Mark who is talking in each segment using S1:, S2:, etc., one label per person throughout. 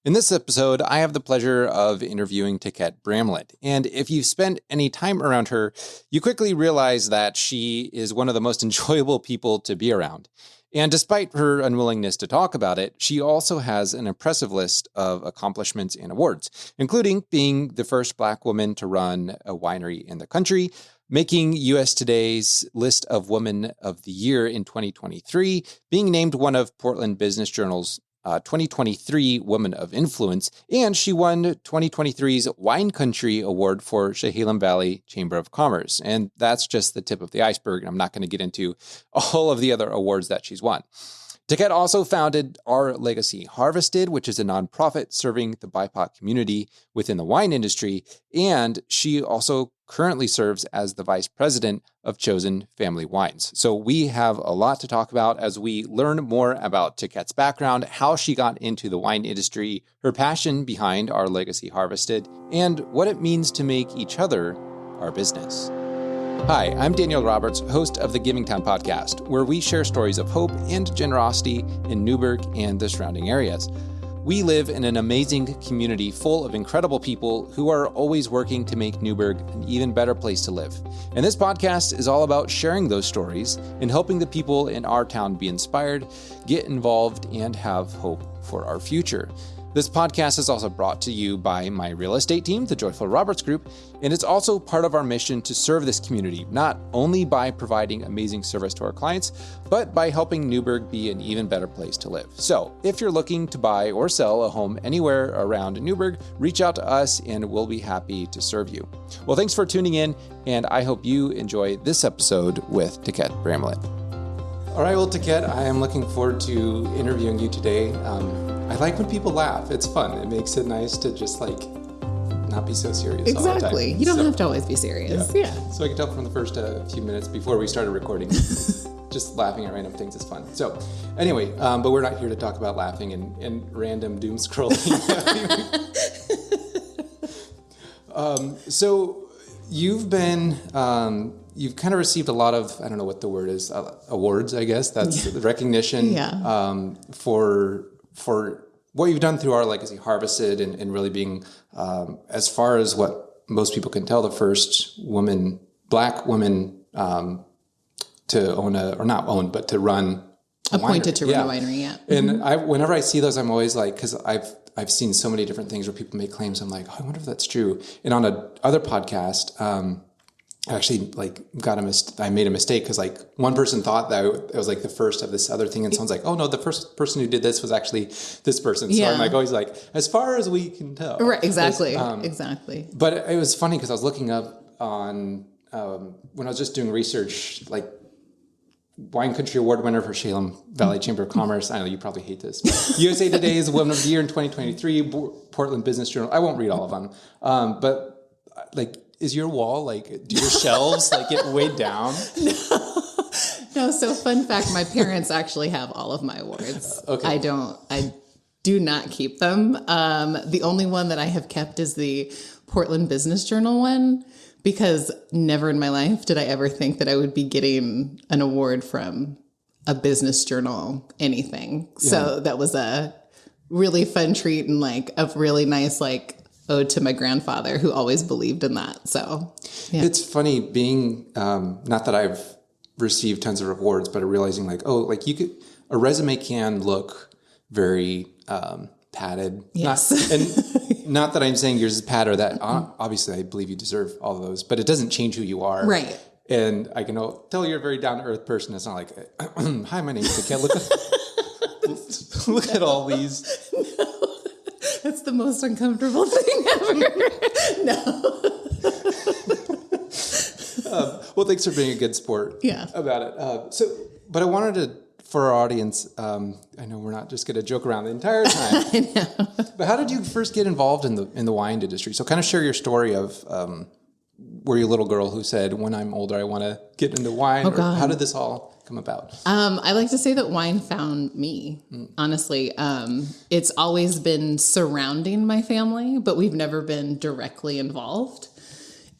S1: In this episode, I have the pleasure of interviewing Tiquette Bramlett. And if you've spent any time around her, you quickly realize that she is one of the most enjoyable people to be around. And despite her unwillingness to talk about it, she also has an impressive list of accomplishments and awards, including being the first Black woman to run a winery in the country, making US Today's list of Women of the Year in 2023, being named one of Portland Business Journal's 2023 Woman of Influence, and she won 2023's Wine Country Award for Chehalem Valley Chamber of Commerce. And that's just the tip of the iceberg, and I'm not going to get into all of the other awards that she's won. Tiquette also founded Our Legacy Harvested, which is a nonprofit serving the BIPOC community within the wine industry, and she also currently serves as the vice president of Chosen Family Wines. So we have a lot to talk about as we learn more about Tiquette's background, how she got into the wine industry, her passion behind Our Legacy Harvested, and what it means to make each other our business. Hi, I'm Daniel Roberts, host of the Giving Town podcast, where we share stories of hope and generosity in Newburgh and the surrounding areas. We live in an amazing community full of incredible people who are always working to make Newburgh an even better place to live. And this podcast is all about sharing those stories and helping the people in our town be inspired, get involved, and have hope for our future. This podcast is also brought to you by my real estate team, the Joyful Roberts Group, and it's also part of our mission to serve this community, not only by providing amazing service to our clients, but by helping Newburgh be an even better place to live. So if you're looking to buy or sell a home anywhere around Newburgh, reach out to us and we'll be happy to serve you. Well, thanks for tuning in, and I hope you enjoy this episode with Tiquette Bramlett. All right, well, Tiquette, I am looking forward to interviewing you today. I like when people laugh. It's fun. It makes it nice to just not be so serious all the time.
S2: Exactly. You don't have to always be serious. Yeah.
S1: So I can tell from the first few minutes before we started recording, just laughing at random things is fun. So anyway, but we're not here to talk about laughing and random doom scrolling. So you've been... you've kind of received a lot of, I don't know what the word is, awards, I guess. That's the recognition for what you've done through Our Legacy Harvested and really being, as far as what most people can tell, the first Black woman to own to run
S2: appointed to run a winery, yeah.
S1: And whenever I see those, I'm always like, because I've seen so many different things where people make claims. I'm like, oh, I wonder if that's true. And on other podcast, I actually I made a mistake because one person thought that it was the first of this other thing, and someone's like, oh no, the first person who did this was actually this person. So I'm always as far as we can tell.
S2: Right, exactly. Exactly.
S1: But it was funny because I was looking up on, when I was just doing research, Wine Country Award winner for Chehalem Valley Chamber of Commerce. I know you probably hate this. USA Today's Woman of the Year in 2023, Portland Business Journal. I won't read all of them. But is your wall, do your shelves, get weighed down?
S2: No, so fun fact, my parents actually have all of my awards. Okay. I do not keep them. The only one that I have kept is the Portland Business Journal one, because never in my life did I ever think that I would be getting an award from a business journal, anything. Yeah. So that was a really fun treat and a really nice, ode to my grandfather who always believed in that. So yeah.
S1: It's funny being, not that I've received tons of awards, but realizing a resume can look very padded.
S2: Yes.
S1: Not that I'm saying yours is padded or that. Obviously I believe you deserve all of those, but it doesn't change who you are.
S2: Right.
S1: And I can tell you're a very down to earth person. It's not hi, my name's Tiquette. Look at all these.
S2: No. That's the most uncomfortable thing ever. No.
S1: Well, thanks for being a good sport about it. But I wanted to, for our audience, I know we're not just going to joke around the entire time.
S2: I know.
S1: But how did you first get involved in the wine industry? So kind of share your story of were you a little girl who said, when I'm older, I want to get into wine?
S2: Oh, God.
S1: How did this all come about?
S2: I like to say that wine found me, honestly. It's always been surrounding my family, but we've never been directly involved.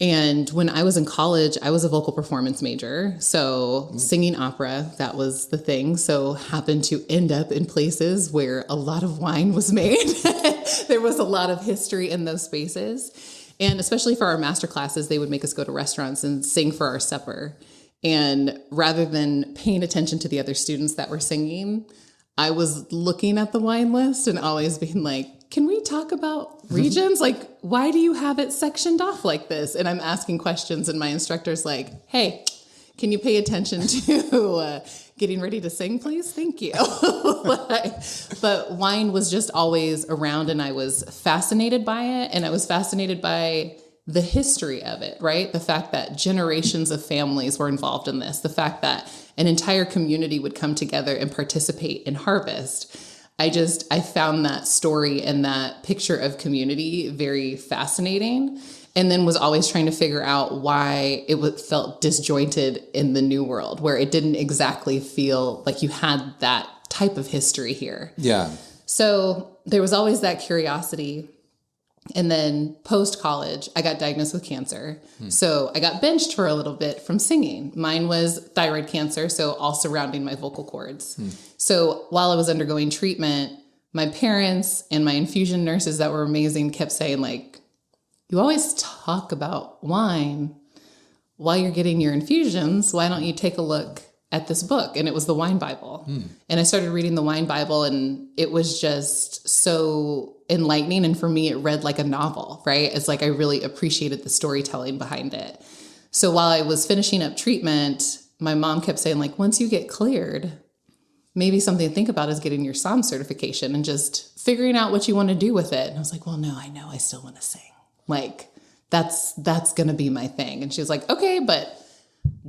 S2: And when I was in college, I was a vocal performance major. So singing opera, that was the thing. So happened to end up in places where a lot of wine was made. There was a lot of history in those spaces. And especially for our master classes, they would make us go to restaurants and sing for our supper. And rather than paying attention to the other students that were singing, I was looking at the wine list and always being like, can we talk about regions? Like, why do you have it sectioned off like this? And I'm asking questions and my instructor's like, hey, can you pay attention to getting ready to sing, please? Thank you. But wine was just always around and I was fascinated by it. And I was fascinated by the history of it, right? The fact that generations of families were involved in this, the fact that an entire community would come together and participate in harvest. I found that story and that picture of community very fascinating, and then was always trying to figure out why it felt disjointed in the New World, where it didn't exactly feel like you had that type of history here.
S1: Yeah.
S2: So there was always that curiosity. And then post-college, I got diagnosed with cancer. So I got benched for a little bit from singing. Mine was thyroid cancer, so all surrounding my vocal cords. So while I was undergoing treatment, my parents and my infusion nurses that were amazing kept saying, like, you always talk about wine while you're getting your infusions. Why don't you take a look at this book? And it was the Wine Bible. And I started reading the Wine Bible, and it was just so enlightening. And for me, it read like a novel, right? It's like I really appreciated the storytelling behind it. So while I was finishing up treatment, my mom kept saying, like, once you get cleared, maybe something to think about is getting your psalm certification and just figuring out what you want to do with it. And I was like, well, no, I know I still want to sing. Like, that's going to be my thing. And she was like, okay, but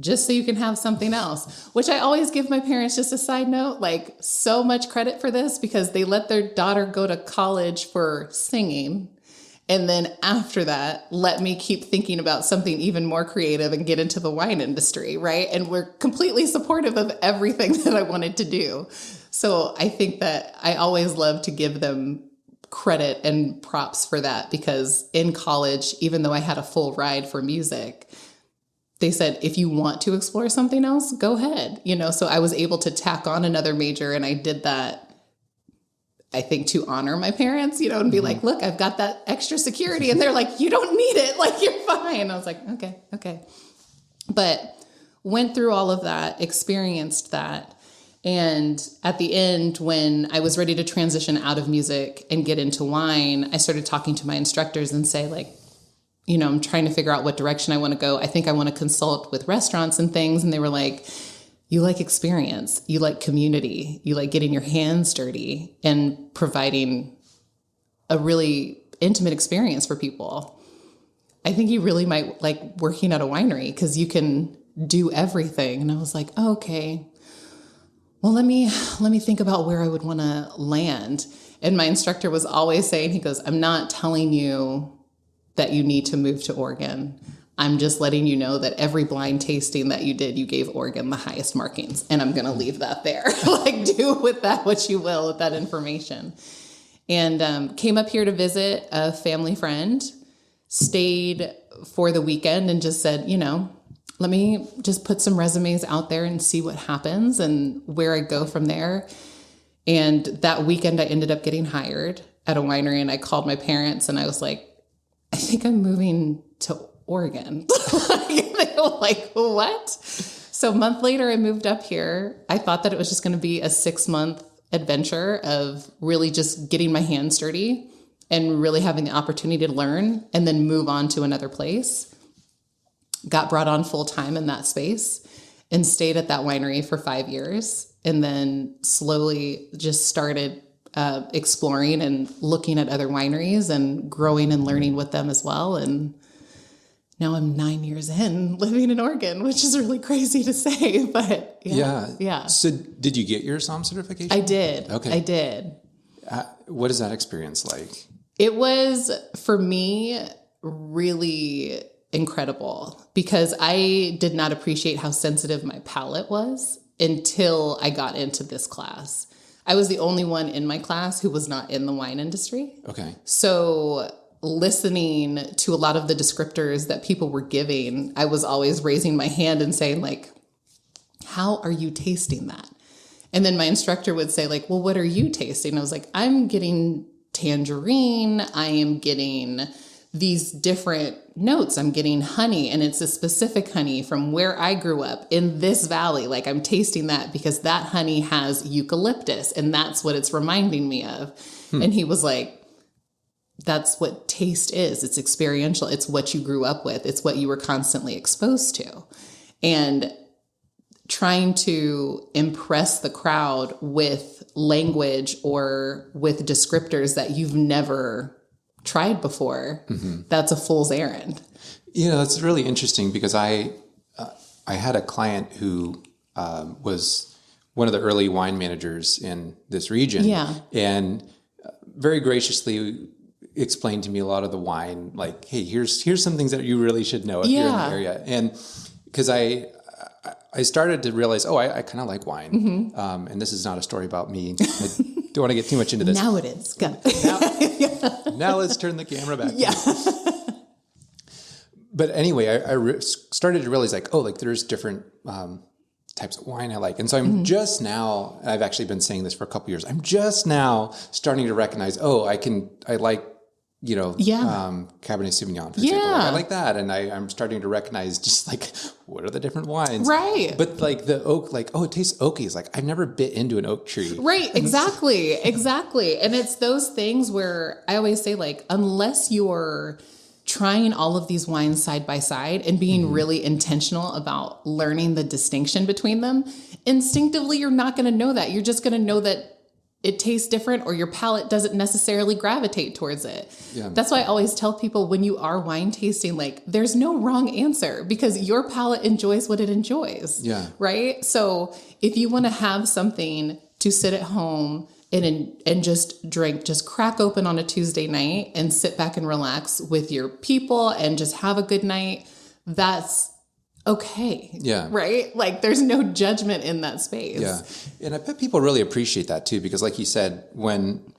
S2: just so you can have something else, which I always give my parents, just a side note, like, so much credit for this, because they let their daughter go to college for singing. And then after that, let me keep thinking about something even more creative and get into the wine industry, right? And we're completely supportive of everything that I wanted to do. So I think that I always love to give them credit and props for that, because in college, even though I had a full ride for music, they said, if you want to explore something else, go ahead. So I was able to tack on another major, and I did that, I think, to honor my parents, and be like, look, I've got that extra security. And they're like, you don't need it. Like, you're fine. I was like, okay. But went through all of that, experienced that. And at the end, when I was ready to transition out of music and get into wine, I started talking to my instructors and say, like, I'm trying to figure out what direction I want to go. I think I want to consult with restaurants and things. And they were like, you like experience, you like community, you like getting your hands dirty and providing a really intimate experience for people. I think you really might like working at a winery because you can do everything. And I was like, oh, okay, well, let me think about where I would want to land. And my instructor was always saying, he goes, I'm not telling you that you need to move to Oregon. I'm just letting you know that every blind tasting that you did, you gave Oregon the highest markings. And I'm going to leave that there. Like, do with that what you will with that information. And came up here to visit a family friend, stayed for the weekend, and just said, let me just put some resumes out there and see what happens and where I go from there. And that weekend, I ended up getting hired at a winery. And I called my parents and I was like, I think I'm moving to Oregon. They were like, what? So a month later, I moved up here. I thought that it was just going to be a 6-month adventure of really just getting my hands dirty and really having the opportunity to learn and then move on to another place. Got brought on full time in that space and stayed at that winery for 5 years. And then slowly just started exploring and looking at other wineries and growing and learning with them as well. And now I'm 9 years in living in Oregon, which is really crazy to say, but yeah.
S1: So did you get your psalm certification?
S2: I did.
S1: Okay.
S2: I did.
S1: What is that experience like?
S2: It was, for me, really incredible because I did not appreciate how sensitive my palate was until I got into this class. I was the only one in my class who was not in the wine industry.
S1: Okay.
S2: So listening to a lot of the descriptors that people were giving, I was always raising my hand and saying like, how are you tasting that? And then my instructor would say like, well, what are you tasting? I was like, I'm getting tangerine. I am getting these different notes. I'm getting honey, and it's a specific honey from where I grew up in this valley. Like I'm tasting that because that honey has eucalyptus, and that's what it's reminding me of. And he was like, that's what taste is. It's experiential. It's what you grew up with. It's what you were constantly exposed to. And trying to impress the crowd with language or with descriptors that you've never tried before, that's a fool's errand.
S1: You know, it's really interesting because I had a client who was one of the early wine managers in this region.
S2: Yeah.
S1: And very graciously explained to me a lot of the wine, like, hey, here's some things that you really should know if you're in the area. And because I started to realize, I kind of like wine. And this is not a story about me. I don't want to get too much into this.
S2: Now it is. Go.
S1: Now let's turn the camera back.
S2: Yeah.
S1: But anyway, I started to realize like there's different types of wine I like. And so I'm just now, I've actually been saying this for a couple years, I'm just now starting to recognize, I like, Cabernet Sauvignon, for example. Like, I like that. And I'm starting to recognize just like, what are the different wines?
S2: Right.
S1: But like the oak, like, it tastes oaky. It's like, I've never bit into an oak tree.
S2: Right. Exactly. Exactly. And it's those things where I always say like, unless you're trying all of these wines side by side and being really intentional about learning the distinction between them, instinctively, you're not going to know that. You're just going to know that it tastes different or your palate doesn't necessarily gravitate towards it. Yeah. That's why I always tell people when you are wine tasting, like there's no wrong answer because your palate enjoys what it enjoys. Yeah. Right. So if you want to have something to sit at home and just drink, just crack open on a Tuesday night and sit back and relax with your people and just have a good night, that's okay. Yeah. Right? Like there's no judgment in that space.
S1: Yeah. And I bet people really appreciate that too, because like you said, when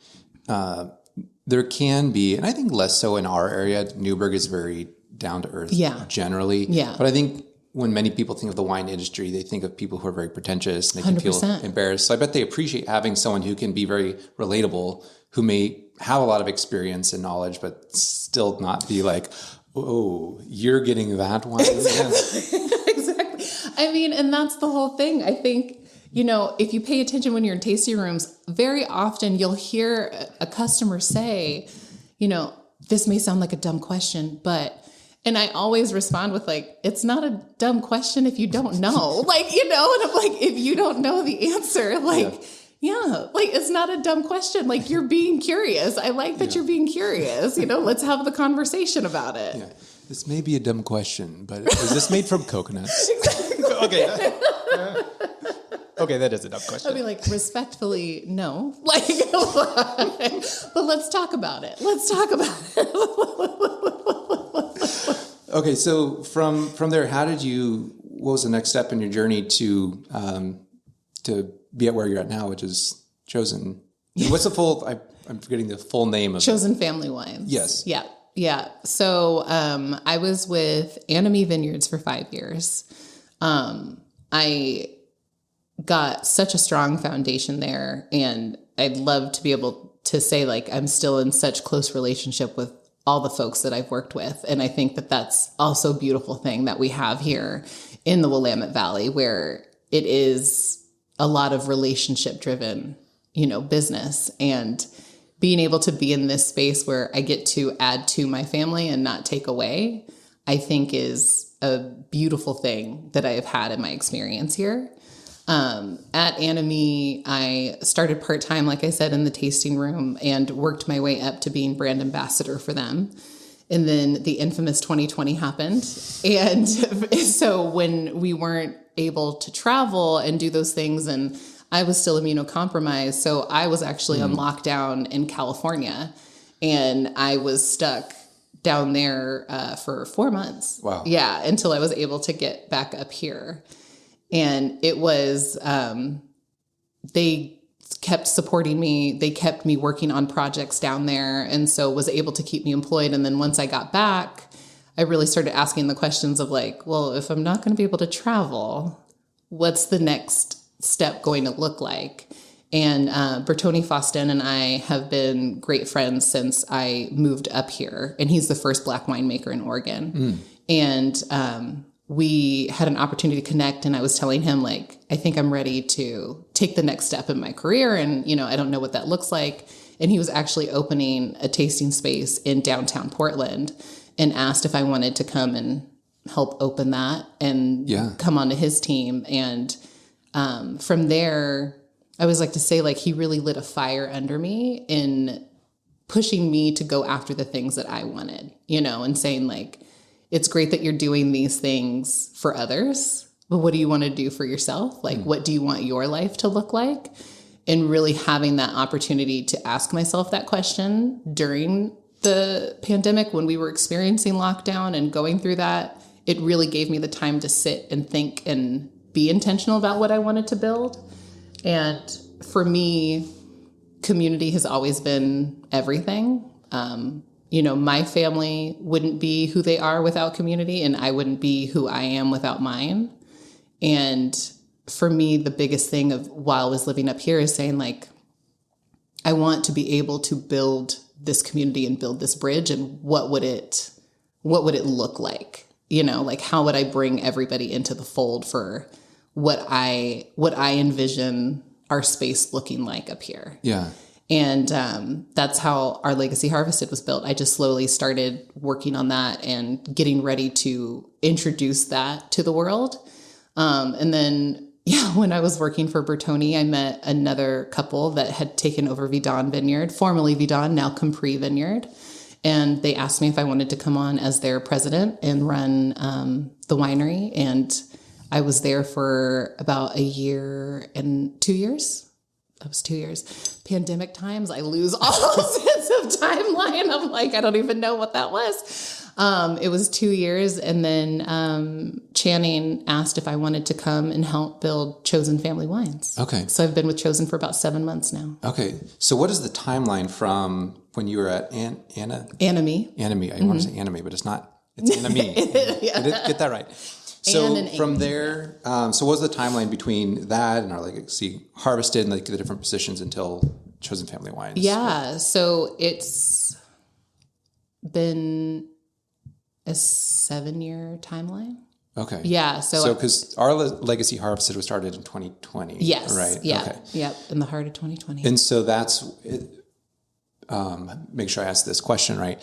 S1: there can be, and I think less so in our area, Newburgh is very down to earth generally. Yeah. But I think when many people think of the wine industry, they think of people who are very pretentious and they can 100%. Feel embarrassed. So I bet they appreciate having someone who can be very relatable, who may have a lot of experience and knowledge, but still not be like, oh, you're getting that wine?
S2: Exactly. Exactly. I mean, and that's the whole thing. I think, if you pay attention when you're in tasting rooms, very often you'll hear a customer say, this may sound like a dumb question, but... And I always respond with like, it's not a dumb question if you don't know, and I'm like, if you don't know the answer, like, like it's not a dumb question. Like you're being curious. I like that you're being curious, let's have the conversation about it. Yeah.
S1: This may be a dumb question, but is this made from coconuts?
S2: Exactly.
S1: Okay, that is a dumb question.
S2: I'll be like, respectfully, no. Like, but let's talk about it.
S1: Okay, so from there, what was the next step in your journey to be at where you're at now, which is Chosen? What's the full, I'm forgetting the full name of
S2: Chosen Family Wines.
S1: Yes.
S2: Yeah. Yeah. So I was with Anime Vineyards for 5 years. I got such a strong foundation there, and I'd love to be able to say like I'm still in such close relationship with all the folks that I've worked with. And I think that that's also a beautiful thing that we have here in the Willamette Valley, where it is a lot of relationship driven, business, and being able to be in this space where I get to add to my family and not take away, I think is a beautiful thing that I have had in my experience here. At Anime, I started part-time, like I said, in the tasting room and worked my way up to being brand ambassador for them. And then the infamous 2020 happened. And so when we weren't able to travel and do those things, and I was still immunocompromised, so I was actually on lockdown in California, and I was stuck down there for 4 months. Wow. Yeah, until I was able to get back up here. And it was, they kept supporting me. They kept me working on projects down there, and so was able to keep me employed. And then once I got back, I really started asking the questions of like, well, if I'm not going to be able to travel, what's the next step going to look like? And Bertoni Faustin and I have been great friends since I moved up here, and he's the first Black winemaker in Oregon. And we had an opportunity to connect, and I was telling him, like, I think I'm ready to take the next step in my career, and, you know, I don't know what that looks like. And he was actually opening a tasting space in downtown Portland and asked if I wanted to come and help open that and come onto his team. And from there, I always like to say, like, he really lit a fire under me in pushing me to go after the things that I wanted, you know, and saying, like, it's great that you're doing these things for others, but what do you want to do for yourself? Like, what do you want your life to look like? And really having that opportunity to ask myself that question during the pandemic when we were experiencing lockdown and going through that, it really gave me the time to sit and think and be intentional about what I wanted to build. And for me, community has always been everything. You know, my family wouldn't be who they are without community, and I wouldn't be who I am without mine. And for me, the biggest thing of while I was living up here is saying, like, I want to be able to build this community and build this bridge. And what would it look like? You know, like, how would I bring everybody into the fold for what I envision our space looking like up here?
S1: Yeah.
S2: And that's how our Legacy Harvested was built. I just slowly started working on that and getting ready to introduce that to the world. And then, when I was working for Bertoni, I met another couple that had taken over Vidon Vineyard, formerly Vidon, now Compris Vineyard. And they asked me if I wanted to come on as their president and run the winery. And I was there for about a year and 2 years. That was 2 years. Pandemic times, I lose all sense of timeline. I'm like, I don't even know what that was. It was 2 years. And then Channing asked if I wanted to come and help build Chosen Family Wines.
S1: Okay.
S2: So I've been with Chosen for about 7 months now.
S1: Okay. So what is the timeline from when you were at Anime? I want to say Anime, but it's not. It's Anime. Get that right. So from there, so what was the timeline between that and our Legacy Harvested and like the different positions until Chosen Family Wines?
S2: Yeah. So it's been a 7-year timeline. Okay. Yeah. So
S1: because our Legacy Harvested was started in 2020.
S2: Yes.
S1: Right.
S2: Yeah.
S1: Okay.
S2: Yep. In the heart of 2020.
S1: And so that's make sure I ask this question right.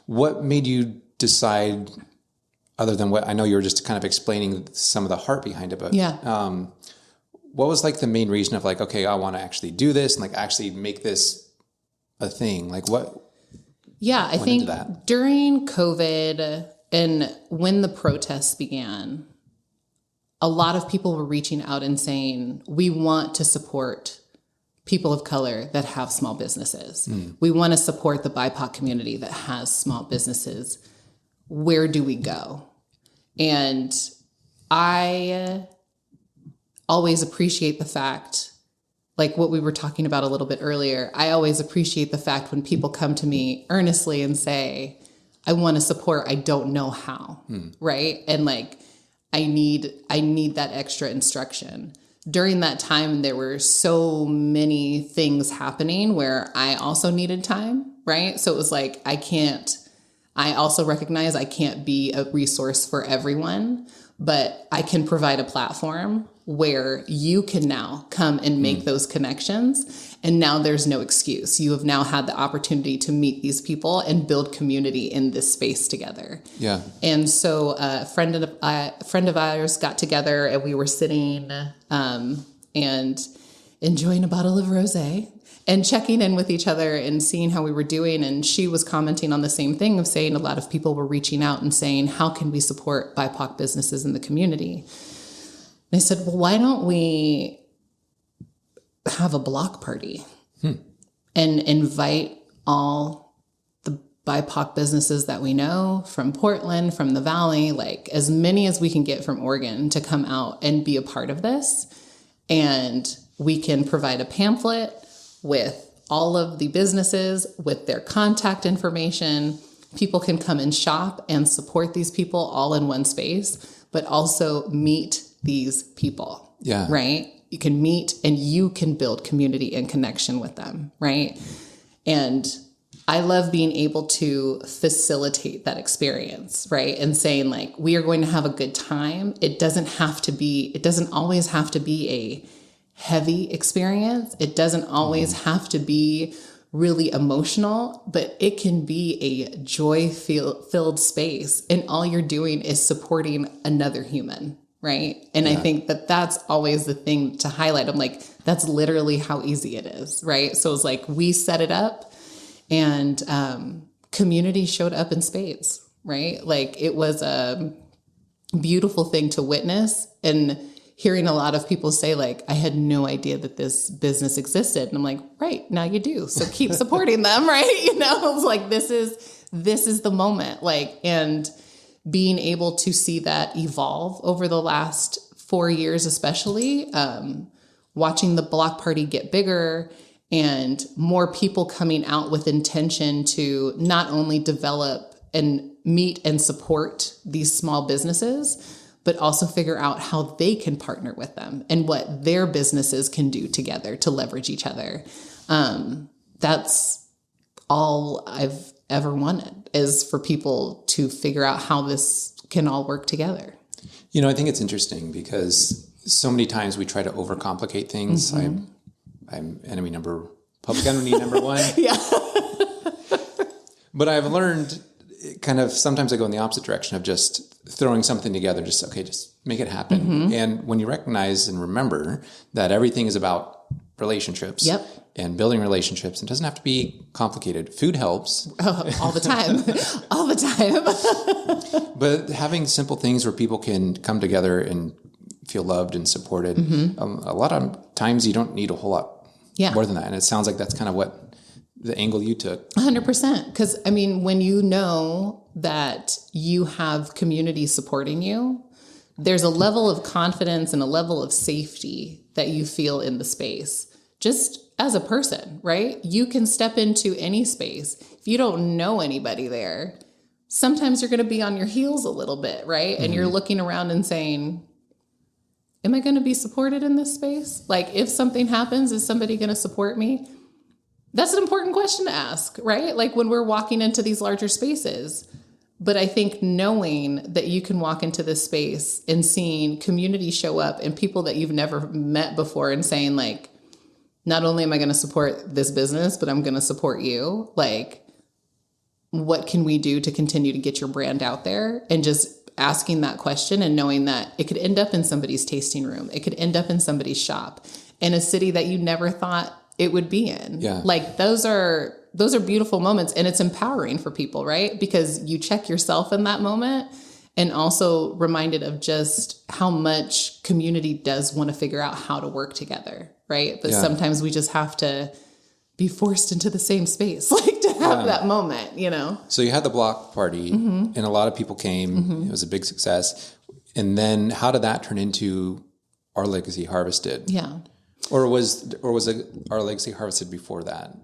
S1: What made you decide? Other than what I know you were just kind of explaining some of the heart behind it, but what was like the main reason of like, okay, I want to actually do this and like actually make this a thing? Like what?
S2: Yeah, I think during COVID and when the protests began, a lot of people were reaching out and saying, we want to support people of color that have small businesses. We want to support the BIPOC community that has small businesses. Where do we go? And I always appreciate the fact, like what we were talking about a little bit earlier, I always appreciate the fact when people come to me earnestly and say, I want to support, I don't know how, right? And like, I need that extra instruction. During that time, there were so many things happening where I also needed time, right? So it was like, I also recognize I can't be a resource for everyone, but I can provide a platform where you can now come and make those connections. And now there's no excuse. You have now had the opportunity to meet these people and build community in this space together. Yeah. And so a friend of ours got together and we were sitting and enjoying a bottle of rosé and checking in with each other and seeing how we were doing. And she was commenting on the same thing of saying a lot of people were reaching out and saying, how can we support BIPOC businesses in the community? And I said, well, why don't we have a block party and invite all the BIPOC businesses that we know from Portland, from the Valley, like as many as we can get from Oregon to come out and be a part of this. And we can provide a pamphlet with all of the businesses, with their contact information. People can come and shop and support these people all in one space, but also meet these people.
S1: Yeah.
S2: Right? You can meet and you can build community and connection with them. Right? And I love being able to facilitate that experience, right? And saying like, we are going to have a good time. It doesn't always have to be a heavy experience. It doesn't always have to be really emotional, but it can be a joy-filled space. And all you're doing is supporting another human, right? And I think that that's always the thing to highlight. I'm like, that's literally how easy it is, right? So it's like, we set it up, and community showed up in spades, right? Like it was a beautiful thing to witness, and hearing a lot of people say like, I had no idea that this business existed. And I'm like, right, now you do. So keep supporting them, right? You know, it's like, this is the moment, like, and being able to see that evolve over the last 4 years, especially watching the block party get bigger and more people coming out with intention to not only develop and meet and support these small businesses, but also figure out how they can partner with them and what their businesses can do together to leverage each other. That's all I've ever wanted, is for people to figure out how this can all work together.
S1: You know, I think it's interesting because so many times we try to overcomplicate things. I'm public enemy number one.
S2: Yeah.
S1: But I've learned kind of, sometimes I go in the opposite direction of just throwing something together, just make it happen. And when you recognize and remember that everything is about relationships and building relationships, it doesn't have to be complicated. Food helps.
S2: All the time. All the time.
S1: But having simple things where people can come together and feel loved and supported, a lot of times you don't need a whole lot more than that. And it sounds like that's kind of what the angle you took.
S2: 100%. Because, I mean, when you know that you have community supporting you, there's a level of confidence and a level of safety that you feel in the space. Just as a person, right? You can step into any space. If you don't know anybody there, sometimes you're going to be on your heels a little bit, right? And you're looking around and saying, am I going to be supported in this space? Like, if something happens, is somebody going to support me? That's an important question to ask, right? Like when we're walking into these larger spaces. But I think knowing that you can walk into this space and seeing community show up and people that you've never met before and saying like, not only am I going to support this business, but I'm going to support you. Like, what can we do to continue to get your brand out there? And just asking that question and knowing that it could end up in somebody's tasting room. It could end up in somebody's shop in a city that you never thought it would be in.
S1: Yeah.
S2: Like those are beautiful moments, and it's empowering for people, right? Because you check yourself in that moment and also reminded of just how much community does want to figure out how to work together, right? But sometimes we just have to be forced into the same space, like to have that moment, you know?
S1: So you had the block party and a lot of people came. It was a big success. And then how did that turn into Our Legacy Harvested?
S2: Yeah.
S1: Or was it Our Legacy Harvested before that?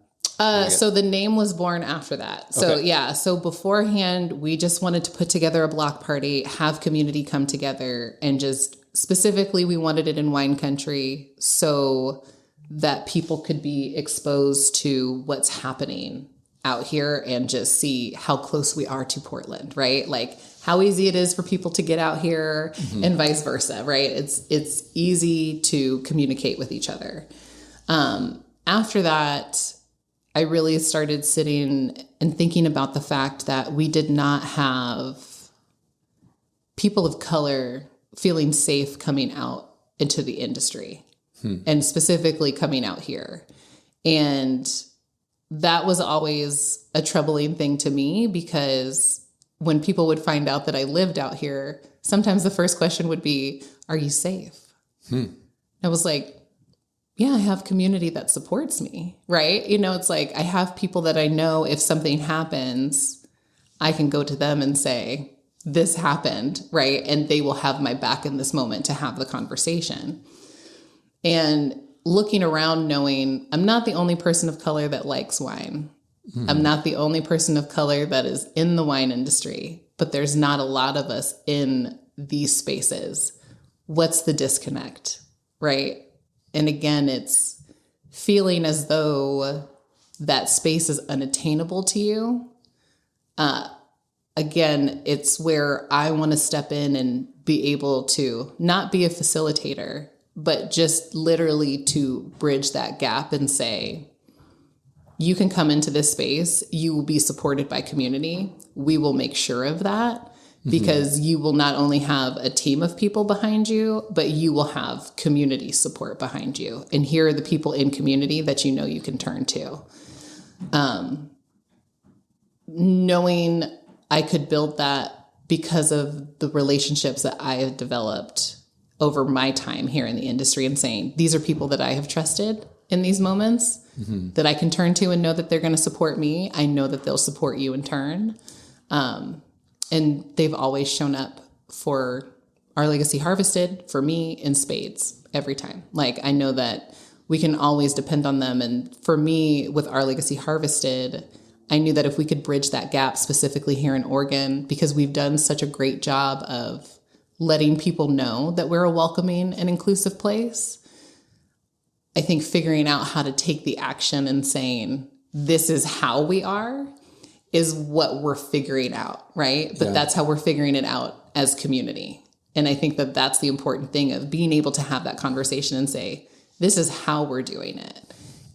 S2: So the name was born after that. So so beforehand, we just wanted to put together a block party, have community come together, and just specifically, we wanted it in wine country so that people could be exposed to what's happening out here and just see how close we are to Portland, right? Like how easy it is for people to get out here and vice versa, right? It's easy to communicate with each other. After that, I really started sitting and thinking about the fact that we did not have people of color feeling safe coming out into the industry and specifically coming out here. And that was always a troubling thing to me because when people would find out that I lived out here, sometimes the first question would be, are you safe? I was like, yeah, I have community that supports me, right? You know, it's like I have people that I know if something happens, I can go to them and say, this happened, right? And they will have my back in this moment to have the conversation. And looking around knowing I'm not the only person of color that likes wine. I'm not the only person of color that is in the wine industry, but there's not a lot of us in these spaces. What's the disconnect, right? And again, it's feeling as though that space is unattainable to you. Again, it's where I want to step in and be able to not be a facilitator, but just literally to bridge that gap and say, you can come into this space, you will be supported by community. We will make sure of that because you will not only have a team of people behind you, but you will have community support behind you. And here are the people in community that you know you can turn to. Knowing I could build that because of the relationships that I have developed over my time here in the industry and saying, these are people that I have trusted in these moments that I can turn to and know that they're going to support me. I know that they'll support you in turn. And they've always shown up for Our Legacy Harvested, for me, in spades every time. Like, I know that we can always depend on them. And for me, with Our Legacy Harvested, I knew that if we could bridge that gap specifically here in Oregon, because we've done such a great job of letting people know that we're a welcoming and inclusive place, I think figuring out how to take the action and saying, this is how we are, is what we're figuring out, right? But that's how we're figuring it out as community. And I think that that's the important thing of being able to have that conversation and say, this is how we're doing it.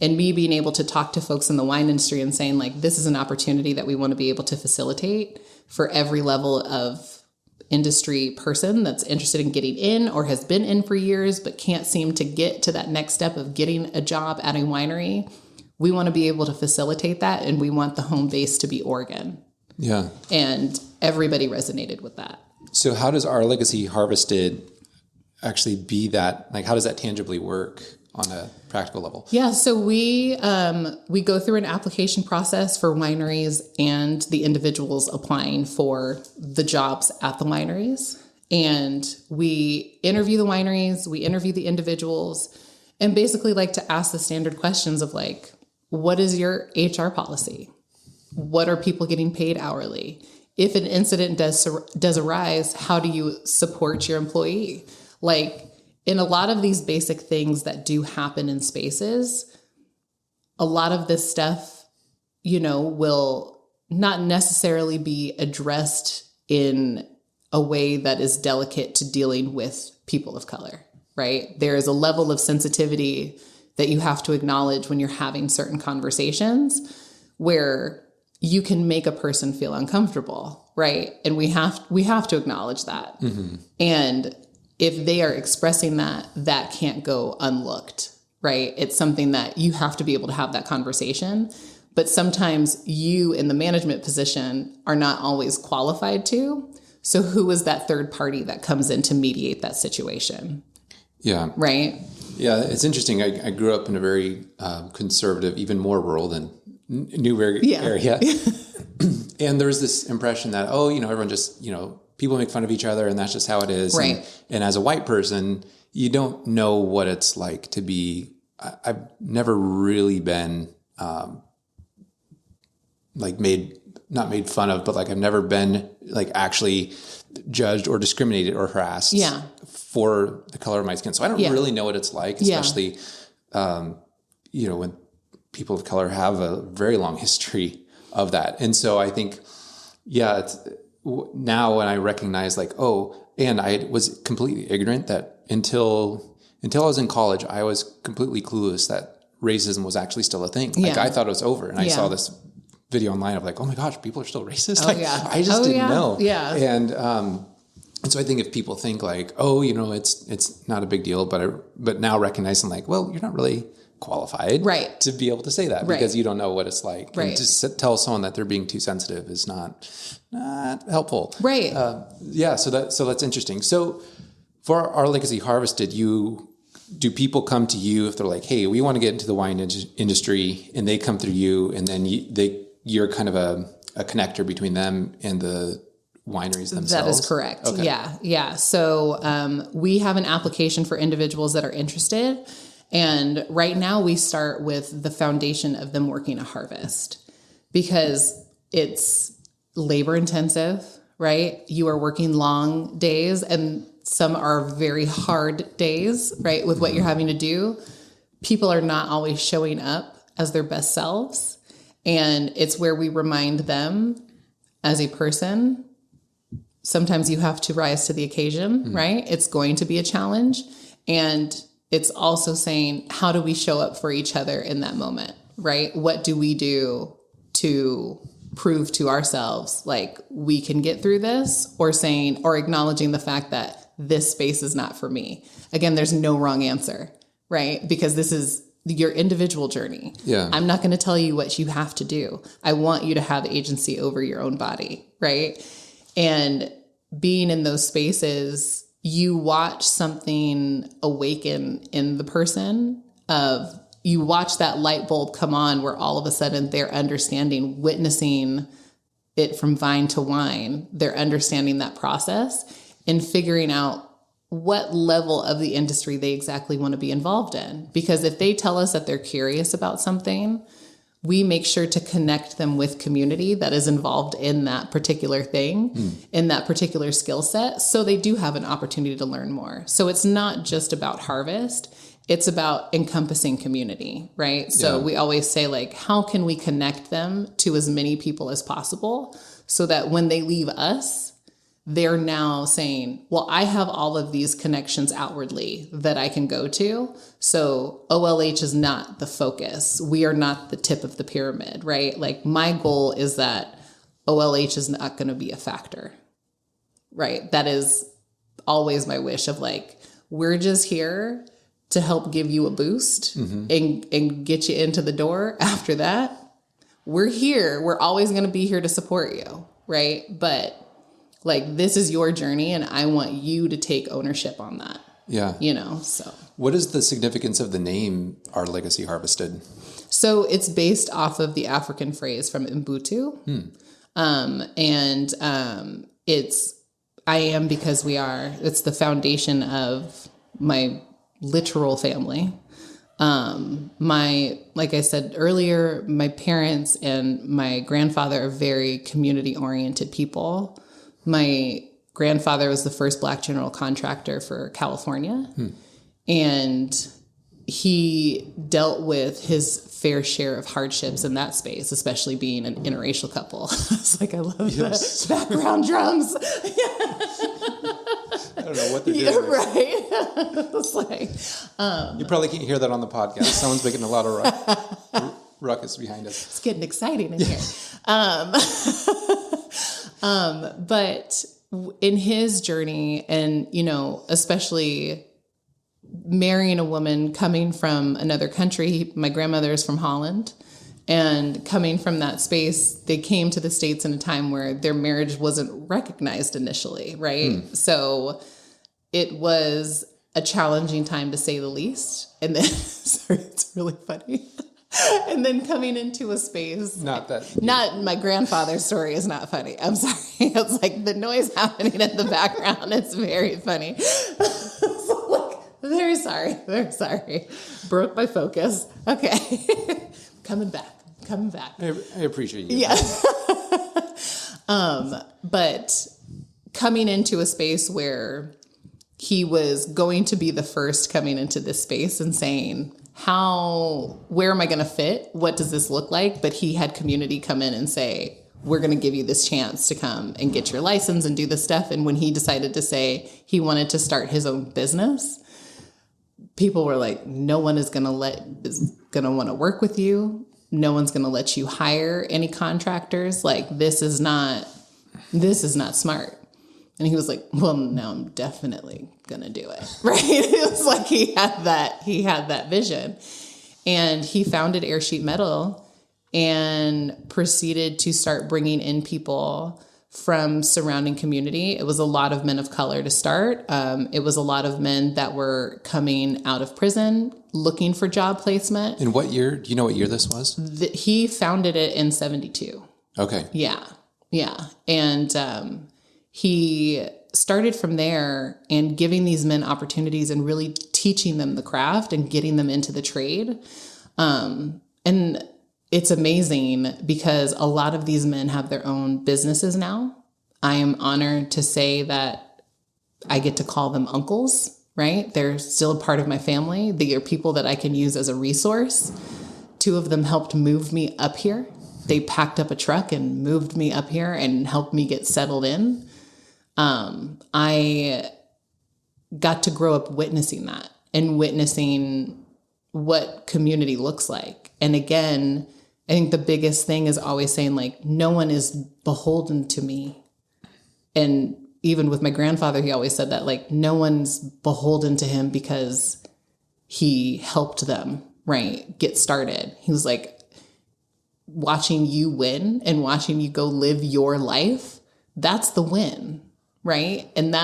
S2: And me being able to talk to folks in the wine industry and saying, like, this is an opportunity that we want to be able to facilitate for every level of industry person that's interested in getting in or has been in for years but can't seem to get to that next step of getting a job at a winery. We want to be able to facilitate that, and we want the home base to be Oregon. Yeah. And everybody resonated with that.
S1: So how does Our Legacy Harvested actually be that? Like, how does that tangibly work on a practical level?
S2: Yeah, so we go through an application process for wineries and the individuals applying for the jobs at the wineries. And we interview the wineries, we interview the individuals, and basically like to ask the standard questions of like, what is your HR policy? What are people getting paid hourly? If an incident does arise, how do you support your employee? Like, in a lot of these basic things that do happen in spaces, a lot of this stuff, you know, will not necessarily be addressed in a way that is delicate to dealing with people of color, right? There is a level of sensitivity that you have to acknowledge when you're having certain conversations where you can make a person feel uncomfortable, right? And we have to acknowledge that. And if they are expressing that, that can't go unlooked, right? It's something that you have to be able to have that conversation. But sometimes you in the management position are not always qualified to. So who is that third party that comes in to mediate that situation? Yeah. Right?
S1: Yeah, it's interesting. I grew up in a very conservative, even more rural than Newberg area. And there was this impression that, oh, you know, everyone just, you know, people make fun of each other and that's just how it is. Right. And as a white person, you don't know what it's like to be, I've never really been like not made fun of, but like I've never been like actually judged or discriminated or harassed for the color of my skin. So I don't really know what it's like, especially, you know, when people of color have a very long history of that. And so I think, it's now when I recognize like, oh, and I was completely ignorant that until I was in college, I was completely clueless that racism was actually still a thing. Like I thought it was over. And I saw this video online of like, oh my gosh, people are still racist. I just didn't know. Yeah. And so I think if people think like, oh, you know, it's not a big deal, but now recognizing like, well, you're not really qualified to be able to say that because you don't know what it's like. And to tell someone that they're being too sensitive is not helpful. Right. So that's interesting. So for Our Legacy Harvested, do people come to you if they're like, hey, we want to get into the wine industry, and they come through you, and then you're kind of a connector between them and the wineries themselves?
S2: That is correct. Okay. Yeah. So we have an application for individuals that are interested. And right now we start with the foundation of them working a harvest because it's labor intensive, right? You are working long days and some are very hard days, right? With what you're having to do. People are not always showing up as their best selves. And it's where we remind them as a person, sometimes you have to rise to the occasion, right? It's going to be a challenge. And it's also saying, how do we show up for each other in that moment, right? What do we do to prove to ourselves like we can get through this, or saying, or acknowledging the fact that this space is not for me. Again, there's no wrong answer, right? Because this is your individual journey.
S1: Yeah.
S2: I'm not going to tell you what you have to do. I want you to have agency over your own body, right? And being in those spaces, you watch something awaken in the person of, you watch that light bulb come on where all of a sudden they're understanding, witnessing it from vine to wine. They're understanding that process and figuring out what level of the industry they exactly want to be involved in. Because if they tell us that they're curious about something, we make sure to connect them with community that is involved in that particular thing, in that particular skill set. So they do have an opportunity to learn more. So it's not just about harvest. It's about encompassing community, right? So we always say, like, how can we connect them to as many people as possible so that when they leave us, they're now saying, well, I have all of these connections outwardly that I can go to. So OLH is not the focus. We are not the tip of the pyramid, right? Like, my goal is that OLH is not going to be a factor, right? That is always my wish of, like, we're just here to help give you a boost and get you into the door. After that, we're here. We're always going to be here to support you, right? But like, this is your journey and I want you to take ownership on that.
S1: Yeah.
S2: You know, so. What
S1: is the significance of the name Our Legacy Harvested?
S2: So it's based off of the African phrase from Ubuntu. It's, I am because we are. It's the foundation of my literal family. Like I said earlier, my parents and my grandfather are very community oriented people. My grandfather was the first Black general contractor for California. And he dealt with his fair share of hardships in that space, especially being an interracial couple. It's like, I love the background drums.
S1: I don't know what they're doing.
S2: Yeah, right. It's like,
S1: you probably can't hear that on the podcast. Someone's making a lot of ruckus behind us.
S2: It's getting exciting in here. But in his journey, and, you know, especially marrying a woman coming from another country, my grandmother is from Holland, and coming from that space, they came to the States in a time where their marriage wasn't recognized initially, right? So it was a challenging time, to say the least. And then, sorry, it's really funny. And then coming into a space. Not my grandfather's story is not funny. I'm sorry. It's like the noise happening in the background. It's very funny. So, like, very sorry. Broke my focus. Okay. Coming back.
S1: I appreciate you.
S2: Yeah. But coming into a space where he was going to be the first coming into this space and saying, where am I going to fit? What does this look like? But he had community come in and say, we're going to give you this chance to come and get your license and do this stuff. And when he decided to say he wanted to start his own business, people were like, no one is going to want to work with you. No one's going to let you hire any contractors. Like, this is not smart. And he was like, well, no, I'm definitely going to do it. Right. It was like he had that vision, and he founded Air Sheet Metal and proceeded to start bringing in people from surrounding community. It was a lot of men of color to start. It was a lot of men that were coming out of prison, looking for job placement.
S1: In what year? Do you know what year this was?
S2: He founded it in 1972.
S1: Okay.
S2: Yeah. And he started from there and giving these men opportunities and really teaching them the craft and getting them into the trade. And it's amazing because a lot of these men have their own businesses now. I am honored to say that I get to call them uncles, right? They're still a part of my family. They are people that I can use as a resource. 2 of them helped move me up here. They packed up a truck and moved me up here and helped me get settled in. I got to grow up witnessing that and witnessing what community looks like. And again, I think the biggest thing is always saying, like, no one is beholden to me. And even with my grandfather, he always said that, like, no one's beholden to him because he helped them, right, get started. He was like, watching you win and watching you go live your life, that's the win, right? And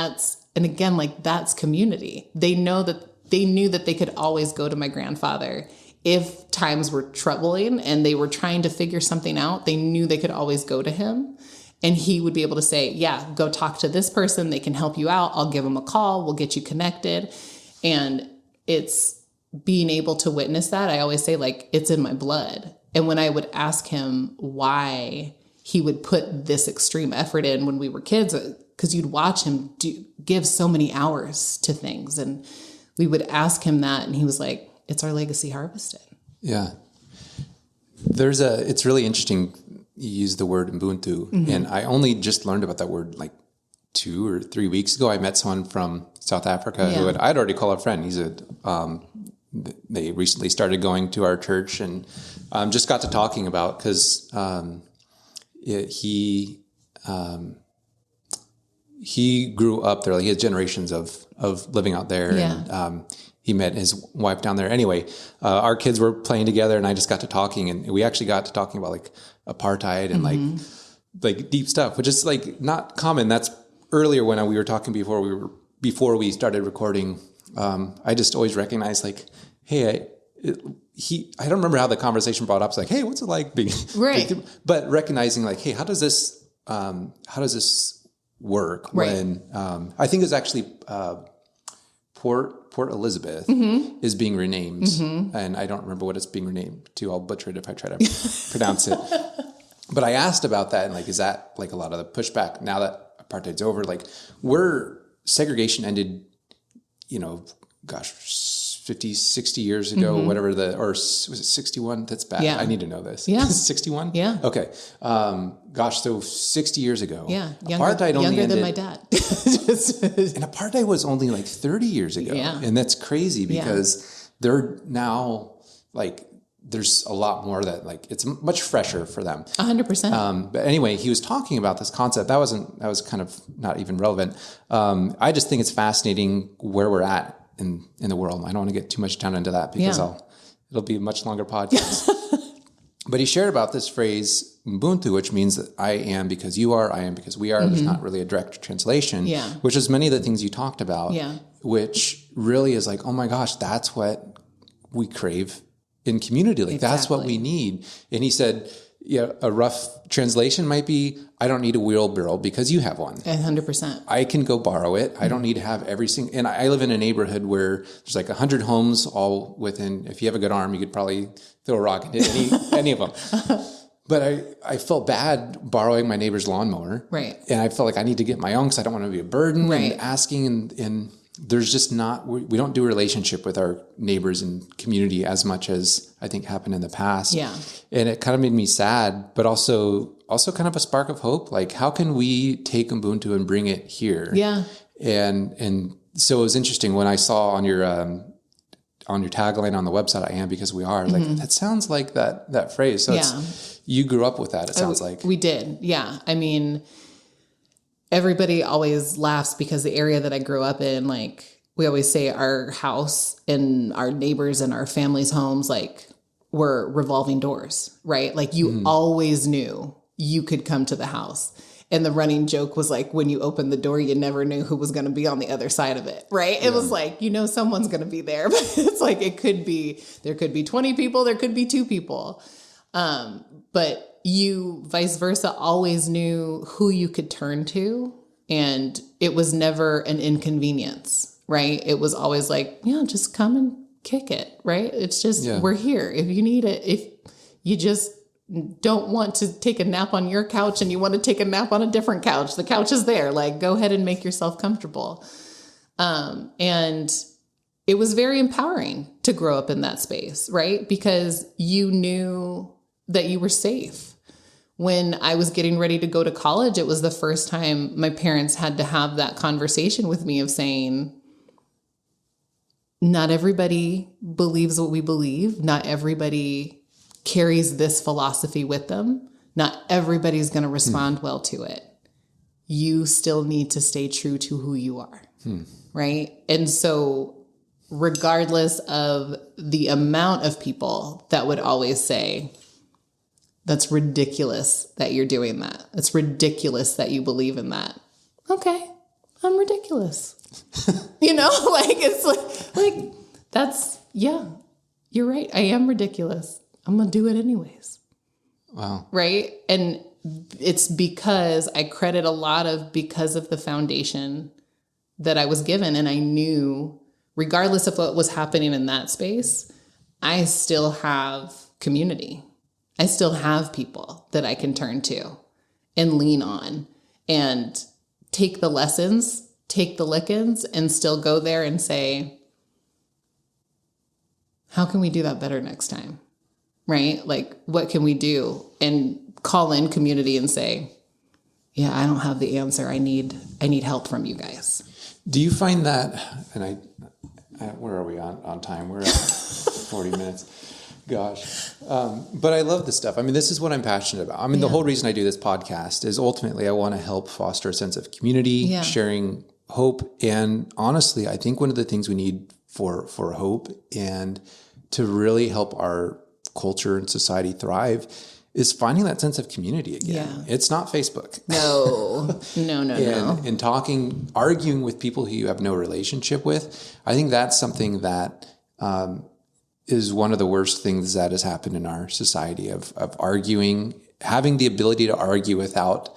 S2: again, like, that's community. They knew that they could always go to my grandfather if times were troubling and they were trying to figure something out. They knew they could always go to him, and he would be able to say, yeah, go talk to this person. They can help you out. I'll give them a call. We'll get you connected. And it's being able to witness that. I always say, like, it's in my blood. And when I would ask him why he would put this extreme effort in when we were kids, because you'd watch him give so many hours to things. And we would ask him that, and he was like, it's our legacy harvested.
S1: Yeah. It's really interesting. You use the word Ubuntu, and I only just learned about that word like 2 or 3 weeks ago. I met someone from South Africa who I'd already called a friend. They recently started going to our church, and just got to talking about, because he grew up there. Like, he had generations of living out there, and he met his wife down there. Anyway, our kids were playing together, and I just got to talking, and we actually got to talking about like apartheid and like deep stuff, which is like not common. That's earlier when we were talking before we started recording. I just always recognized, like, hey, I don't remember how the conversation brought up. It's like, hey, what's it like being
S2: right?
S1: But recognizing, like, hey, how does this work?
S2: Right.
S1: When I think it's actually Port Elizabeth is being renamed, and I don't remember what it's being renamed to. I'll butcher it if I try to pronounce it. But I asked about that, and like, is that like a lot of the pushback now that apartheid's over? Like, where segregation ended, 50, 60 years ago, whatever or was it 61? That's bad.
S2: Yeah.
S1: I need to know this.
S2: Yeah.
S1: 61?
S2: Yeah.
S1: Okay. So 60 years ago.
S2: Yeah.
S1: Apartheid only
S2: younger
S1: ended,
S2: than my dad.
S1: and apartheid was only like 30 years ago.
S2: Yeah.
S1: And that's crazy because they're now like, there's a lot more that, like, it's much fresher for them.
S2: 100%.
S1: But anyway, he was talking about this concept. That was kind of not even relevant. I just think it's fascinating where we're at in the world. I don't want to get too much down into that because it'll be a much longer podcast. But he shared about this phrase Ubuntu, which means that I am because you are, I am because we are. There's not really a direct translation, which is many of the things you talked about, which really is like, oh my gosh, that's what we crave in community. Like, that's what we need. And he said, a rough translation might be, I don't need a wheelbarrow because you have one.
S2: 100%.
S1: I can go borrow it. I don't need to have every single, and I live in a neighborhood where there's like 100 homes all within, if you have a good arm, you could probably throw a rock into any of them. But I felt bad borrowing my neighbor's lawnmower.
S2: Right.
S1: And I felt like I need to get my own because I don't want to be a burden.
S2: Right.
S1: And asking, and there's just not, we don't do a relationship with our neighbors and community as much as I think happened in the past.
S2: Yeah.
S1: And it kind of made me sad, but also kind of a spark of hope. Like, how can we take Ubuntu and bring it here? Yeah. And so it was interesting when I saw on your tagline on the website, I am because we are, like, that sounds like that phrase. So you grew up with that. It sounds like
S2: we did. Yeah. I mean, everybody always laughs because the area that I grew up in, like, we always say our house and our neighbors and our family's homes, like, were revolving doors, right? Like, you always knew you could come to the house. And the running joke was like, when you opened the door, you never knew who was going to be on the other side of it, right? It was like, someone's going to be there, but it's like, there could be 20 people, there could be 2 people. But you, vice versa, always knew who you could turn to And it was never an inconvenience, right? It was always like, yeah, just come and kick it, right? It's just, we're here. If you need it, if you just don't want to take a nap on your couch and you want to take a nap on a different couch, the couch is there. Like, go ahead and make yourself comfortable. And it was very empowering to grow up in that space, right? Because you knew that you were safe. When I was getting ready to go to college, it was the first time my parents had to have that conversation with me of saying, not everybody believes what we believe. Not everybody carries this philosophy with them. Not everybody's going to respond well to it. You still need to stay true to who you are, right? And so regardless of the amount of people that would always say, that's ridiculous that you're doing that. It's ridiculous that you believe in that. Okay, I'm ridiculous. Like, it's like that's, yeah, you're right. I am ridiculous. I'm going to do it anyways.
S1: Wow.
S2: Right. And it's because I credit a lot of because of the foundation that I was given. And I knew regardless of what was happening in that space, I still have community. I still have people that I can turn to and lean on and take the lessons, take the lickings, and still go there and say, how can we do that better next time? Right? Like, what can we do? And call in community and say, yeah, I don't have the answer. I need help from you guys.
S1: Do you find that, and I where are we on time? We're at 40 minutes. Gosh. But I love this stuff. I mean, this is what I'm passionate about. I mean, the whole reason I do this podcast is ultimately I want to help foster a sense of community, sharing hope. And honestly, I think one of the things we need for hope and to really help our culture and society thrive is finding that sense of community again. Yeah. It's not Facebook.
S2: No.
S1: And arguing with people who you have no relationship with. I think that's something that, is one of the worst things that has happened in our society of arguing, having the ability to argue without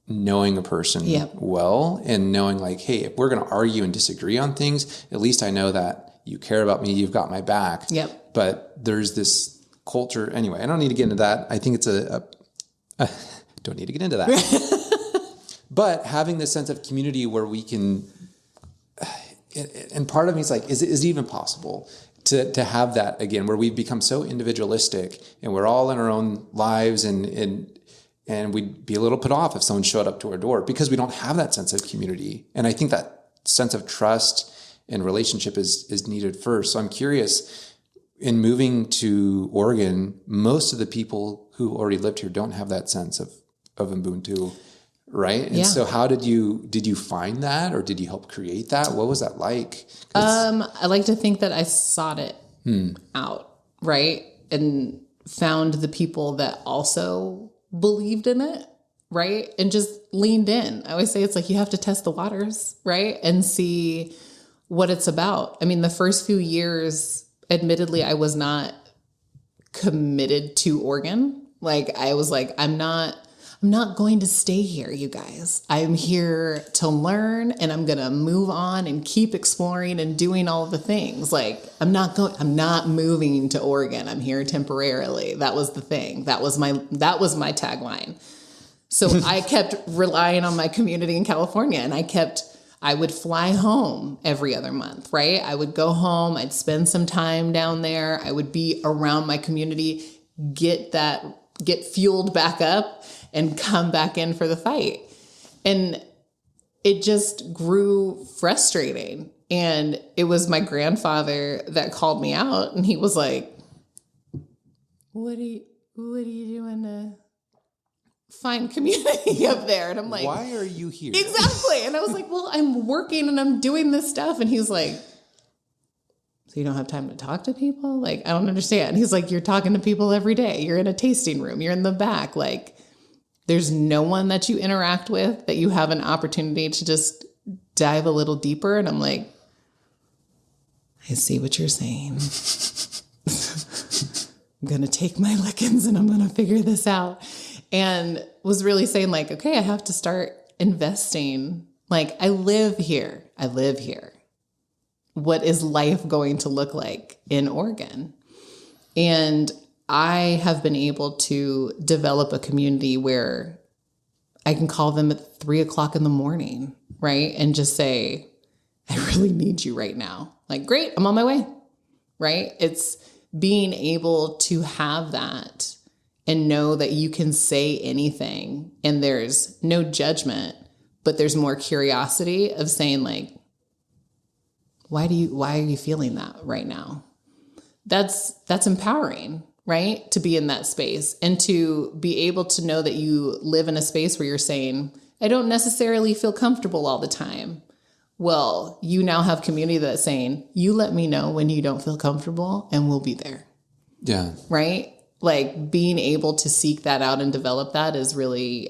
S1: knowing a person well and knowing like, hey, if we're going to argue and disagree on things, at least I know that you care about me, you've got my back.
S2: Yep.
S1: But there's this culture. Anyway, I don't need to get into that. I think it's don't need to get into that. But having this sense of community where we can, and part of me is like, is it even possible to have that again, where we've become so individualistic and we're all in our own lives and we'd be a little put off if someone showed up to our door because we don't have that sense of community. And I think that sense of trust and relationship is needed first. So I'm curious, in moving to Oregon, most of the people who already lived here don't have that sense of Ubuntu, right? And so how did you find that, or did you help create that? What was that like?
S2: I like to think that I sought it out, right? And found the people that also believed in it, right? And just leaned in. I always say it's like you have to test the waters, right? And see what it's about. I mean, the first few years, admittedly, I was not committed to Oregon. Like, I was like, I'm not going to stay here, you guys. I'm here to learn, and I'm going to move on and keep exploring and doing all the things. Like, I'm not moving to Oregon. I'm here temporarily. That was the thing. That was my tagline. So I kept relying on my community in California, and I would fly home every other month, right? I would go home. I'd spend some time down there. I would be around my community, get fueled back up, and come back in for the fight. And it just grew frustrating. And it was my grandfather that called me out, and he was like, what are you doing to find community up there? And I'm like,
S1: why are you here?
S2: Exactly. And I was like, well, I'm working and I'm doing this stuff. And he's like, so you don't have time to talk to people? Like, I don't understand. And he's like, you're talking to people every day. You're in a tasting room. You're in the back. Like, there's no one that you interact with that you have an opportunity to just dive a little deeper. And I'm like, I see what you're saying. I'm going to take my lickings and I'm going to figure this out. And was really saying like, okay, I have to start investing. Like, I live here. What is life going to look like in Oregon? And I have been able to develop a community where I can call them at 3:00 in the morning, right? And just say, I really need you right now. Like, great, I'm on my way, right? It's being able to have that and know that you can say anything and there's no judgment, but there's more curiosity of saying, like, why are you feeling that right now? That's empowering, right? To be in that space and to be able to know that you live in a space where you're saying, I don't necessarily feel comfortable all the time. Well, you now have community that's saying, you let me know when you don't feel comfortable and we'll be there.
S1: Yeah.
S2: Right? Like, being able to seek that out and develop that is really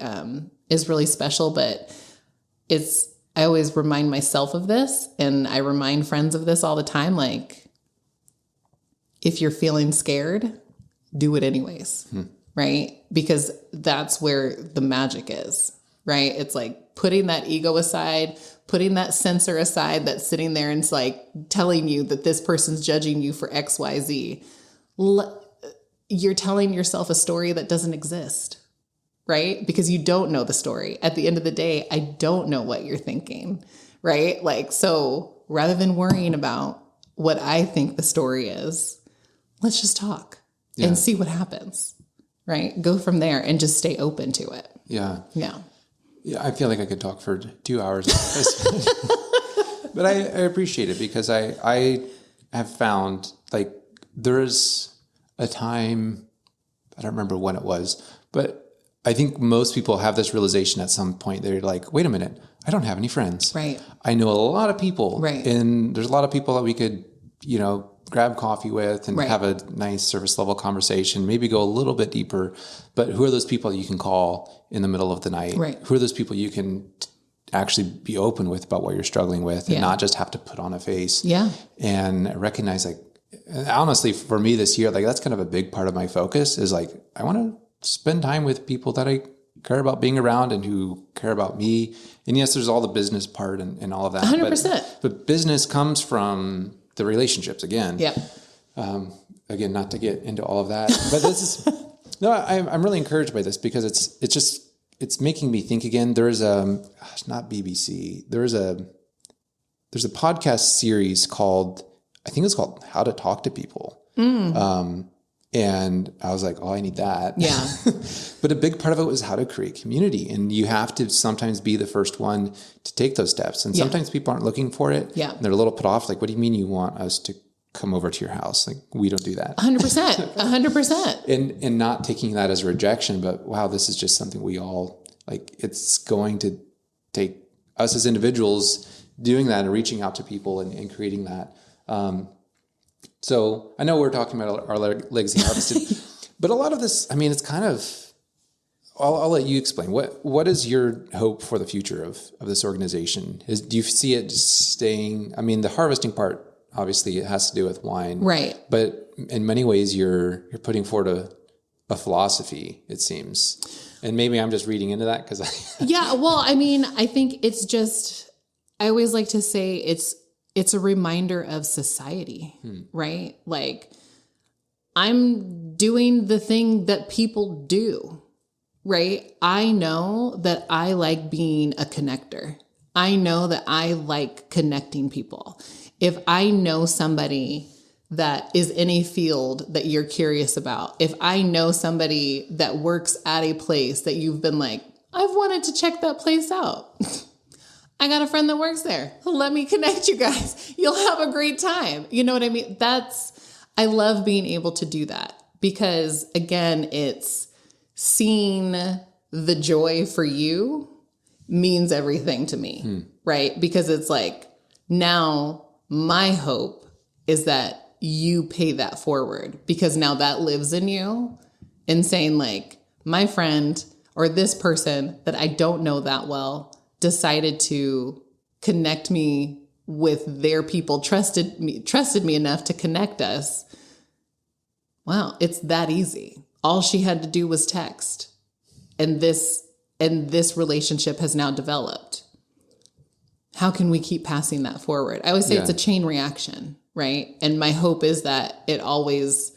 S2: special. But I always remind myself of this, and I remind friends of this all the time. Like, if you're feeling scared, do it anyways, right? Because that's where the magic is, right? It's like putting that ego aside, putting that censor aside that's sitting there and it's like telling you that this person's judging you for X, Y, Z. You're telling yourself a story that doesn't exist, right? Because you don't know the story. At the end of the day, I don't know what you're thinking, right? Like, so rather than worrying about what I think the story is, let's just talk and see what happens, right? Go from there and just stay open to it.
S1: Yeah.
S2: Yeah.
S1: Yeah, I feel like I could talk for 2 hours. But I appreciate it because I have found, like, there's a time, I don't remember when it was, but I think most people have this realization at some point. They're like, wait a minute, I don't have any friends.
S2: Right.
S1: I know a lot of people.
S2: Right.
S1: And there's a lot of people that we could, grab coffee with and have a nice surface level conversation, maybe go a little bit deeper. But who are those people you can call in the middle of the night?
S2: Right.
S1: Who are those people you can actually be open with about what you're struggling with and not just have to put on a face?
S2: Yeah.
S1: And recognize, like, honestly, for me this year, like, that's kind of a big part of my focus is, like, I want to spend time with people that I care about being around and who care about me. And yes, there's all the business part and all of that.
S2: 100%.
S1: But business comes from the relationships again.
S2: Yeah.
S1: Again, not to get into all of that, but this is, no, I'm really encouraged by this because it's making me think again. There's not BBC. There's a podcast series called, I think it's called How to Talk to People. And I was like, oh, I need that.
S2: Yeah.
S1: But a big part of it was how to create community. And you have to sometimes be the first one to take those steps. And sometimes people aren't looking for it.
S2: Yeah.
S1: And they're a little put off. Like, what do you mean you want us to come over to your house? Like, we don't do that.
S2: 100%. 100%.
S1: And not taking that as a rejection, but wow, this is just something we all, like, it's going to take us as individuals doing that and reaching out to people and creating that. So I know we're talking about our legacy harvested, but a lot of this, I mean, it's kind of, I'll let you explain. What is your hope for the future of this organization? Do you see it staying, I mean, the harvesting part, obviously it has to do with wine.
S2: Right.
S1: But in many ways you're putting forward a philosophy, it seems. And maybe I'm just reading into that because
S2: Yeah, well, I mean, I think it's just, I always like to say it's a reminder of society, right? Like, I'm doing the thing that people do, right? I know that I like being a connector. I know that I like connecting people. If I know somebody that is in a field that you're curious about, if I know somebody that works at a place that you've been like, I've wanted to check that place out. I got a friend that works there. Let me connect you guys. You'll have a great time. You know what I mean? I love being able to do that because, again, it's seeing the joy for you means everything to me, right? Because it's like, now my hope is that you pay that forward because now that lives in you and saying, like, my friend or this person that I don't know that well decided to connect me with their people, trusted me enough to connect us. Wow, it's that easy. All she had to do was text. And and this relationship has now developed. How can we keep passing that forward? I always say it's a chain reaction, right? And my hope is that it always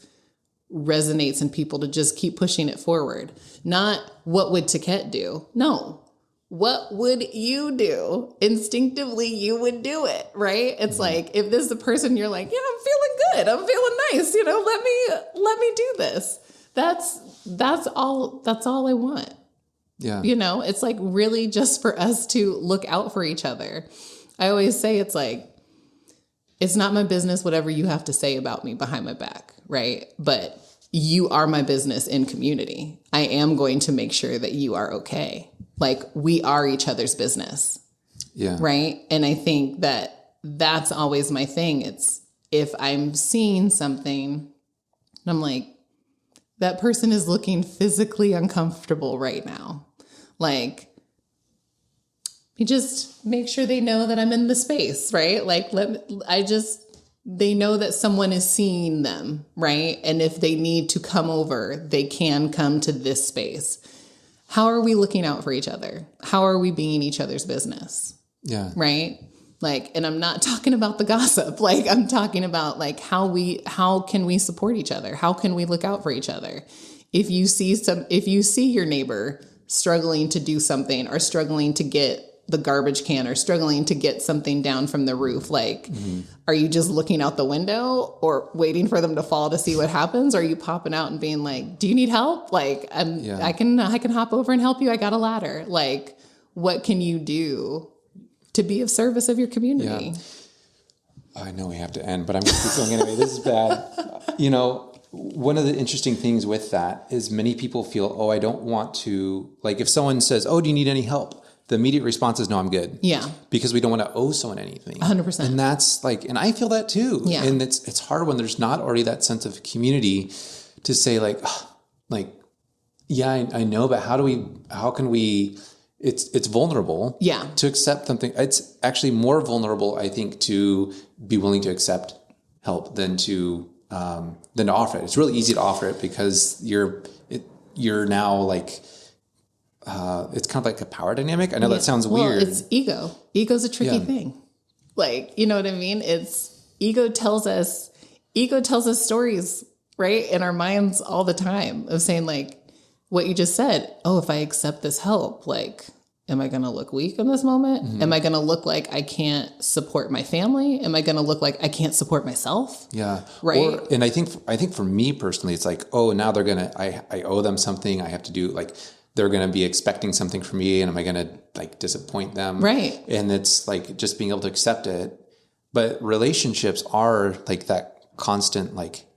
S2: resonates in people to just keep pushing it forward. Not what would Tiquette do? No. What would you do? Instinctively, you would do it, right? It's like, if this is the person you're like, yeah, I'm feeling good. I'm feeling nice. You know, let me do this. That's all I want.
S1: Yeah.
S2: You know, it's like really just for us to look out for each other. I always say it's like, it's not my business, whatever you have to say about me behind my back, right? But you are my business in community. I am going to make sure that you are okay. Like, we are each other's business.
S1: Yeah.
S2: Right. And I think that that's always my thing. It's if I'm seeing something and I'm like, that person is looking physically uncomfortable right now. Like, you just make sure they know that I'm in the space, right? Like, they know that someone is seeing them, right? And if they need to come over, they can come to this space. How are we looking out for each other? How are we being each other's business?
S1: Yeah.
S2: Right? Like, and I'm not talking about the gossip. Like, I'm talking about like how can we support each other? How can we look out for each other? If you see your neighbor struggling to do something or struggling to get the garbage can or struggling to get something down from the roof, like, are you just looking out the window or waiting for them to fall to see what happens? Or are you popping out and being like, do you need help? Like, I can hop over and help you. I got a ladder. Like, what can you do to be of service of your community?
S1: Yeah. I know we have to end, but I'm going to keep going anyway. This is bad. You know, one of the interesting things with that is many people feel, I don't want to, like, if someone says, do you need any help? The immediate response is, no, I'm good. Yeah. Because we don't want to owe someone anything. 100%. And that's like, and I feel that too. Yeah. And it's hard when there's not already that sense of community to say like, I know, but how can we, it's vulnerable. Yeah. To accept something. It's actually more vulnerable, I think, to be willing to accept help than to offer it. It's really easy to offer it because you're now like, it's kind of like a power dynamic. I know that sounds weird.
S2: It's ego. Ego's a tricky thing. Like, you know what I mean? Ego tells us stories, right? In our minds all the time of saying like what you just said. If I accept this help, like, am I going to look weak in this moment? Mm-hmm. Am I going to look like I can't support my family? Am I going to look like I can't support myself? Yeah. Right.
S1: And I think for me personally, it's like, now they're going to, I owe them something. I have to do like, they're going to be expecting something from me, and am I going to like disappoint them? Right. And it's like just being able to accept it. But relationships are like that constant, like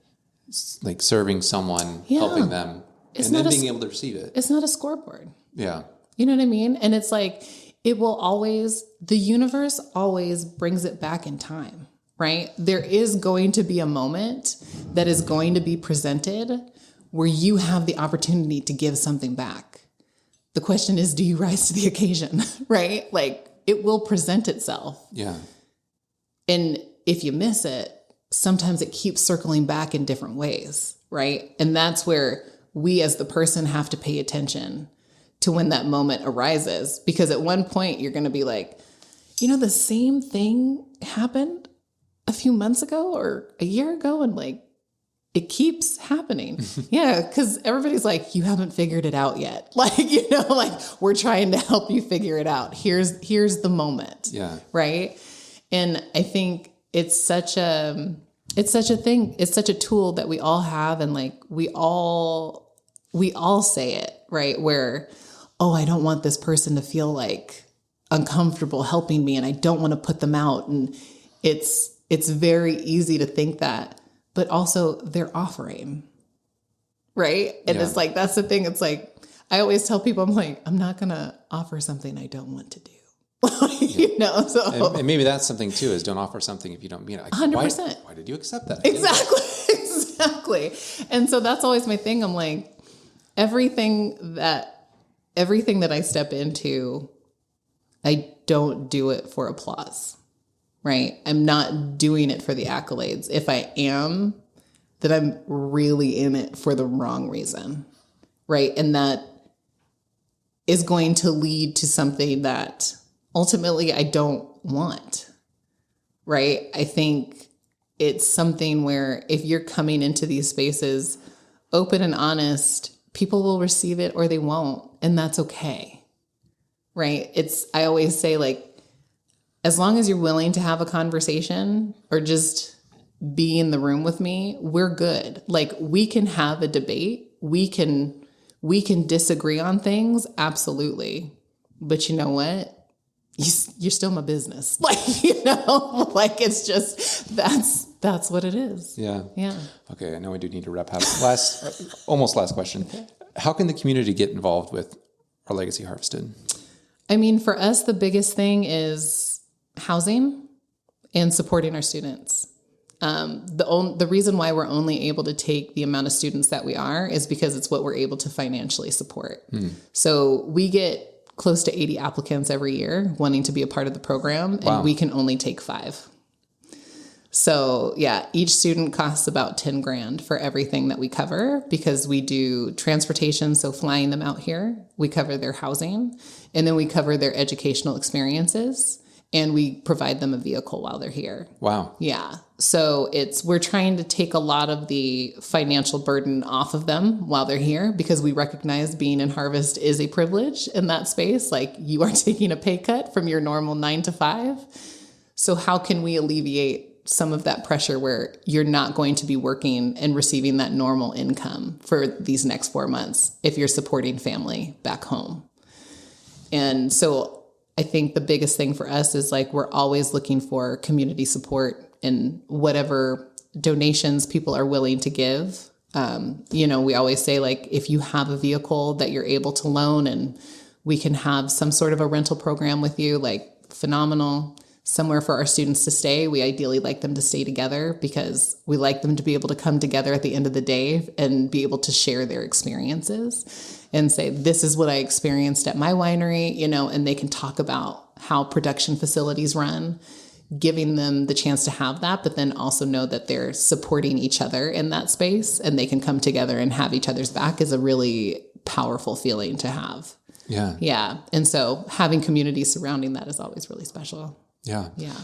S1: serving someone, helping them, and then being able to receive it.
S2: It's not a scoreboard.
S1: Yeah.
S2: You know what I mean? And it's like, the universe always brings it back in time, right? There is going to be a moment that is going to be presented where you have the opportunity to give something back. The question is, do you rise to the occasion, right? Like, it will present itself. Yeah. And if you miss it, sometimes it keeps circling back in different ways, right? And that's where we as the person have to pay attention to when that moment arises. Because at one point, you're going to be like, the same thing happened a few months ago or a year ago, and like, it keeps happening. Yeah. Cause everybody's like, you haven't figured it out yet. Like, we're trying to help you figure it out. Here's the moment. Yeah. Right. And I think it's such a thing. It's such a tool that we all have. And like, we all say it, right? Where, I don't want this person to feel like uncomfortable helping me, and I don't want to put them out. And it's very easy to think that. But also they're offering, right? And it's like, that's the thing. It's like, I always tell people, I'm like, I'm not going to offer something I don't want to do. So.
S1: And maybe that's something too, is don't offer something if you don't mean it. Like,
S2: 100%.
S1: Why did you accept that?
S2: Exactly. And so that's always my thing. I'm like, everything that I step into, I don't do it for applause. Right? I'm not doing it for the accolades. If I am, then I'm really in it for the wrong reason. Right? And that is going to lead to something that ultimately I don't want, right? I think it's something where if you're coming into these spaces open and honest, people will receive it or they won't, and that's okay, right? I always say, like, as long as you're willing to have a conversation or just be in the room with me, we're good. Like, we can have a debate. We can disagree on things. Absolutely. But you know what? You're still my business. Like, like, it's just, that's what it is.
S1: Yeah.
S2: Yeah.
S1: Okay. I know we do need to wrap up. Almost last question. Okay. How can the community get involved with Our Legacy Harvested?
S2: I mean, for us, the biggest thing is housing and supporting our students. The reason why we're only able to take the amount of students that we are is because it's what we're able to financially support. So we get close to 80 applicants every year wanting to be a part of the program, and we can only take 5. So yeah, each student costs about $10,000 for everything that we cover, because we do transportation. So flying them out here, we cover their housing, and then we cover their educational experiences, and we provide them a vehicle while they're here. Wow. Yeah. So we're trying to take a lot of the financial burden off of them while they're here, because we recognize being in Harvest is a privilege in that space. Like, you are taking a pay cut from your normal 9 to 5. So how can we alleviate some of that pressure where you're not going to be working and receiving that normal income for these next 4 months if you're supporting family back home? And so I think the biggest thing for us is, like, we're always looking for community support and whatever donations people are willing to give. We always say, like, if you have a vehicle that you're able to loan and we can have some sort of a rental program with you, like, phenomenal. Somewhere for our students to stay. We ideally like them to stay together, because we like them to be able to come together at the end of the day and be able to share their experiences and say, this is what I experienced at my winery, and they can talk about how production facilities run, giving them the chance to have that, but then also know that they're supporting each other in that space and they can come together and have each other's back is a really powerful feeling to have. Yeah. Yeah. And so having community surrounding that is always really special. Yeah. Yeah.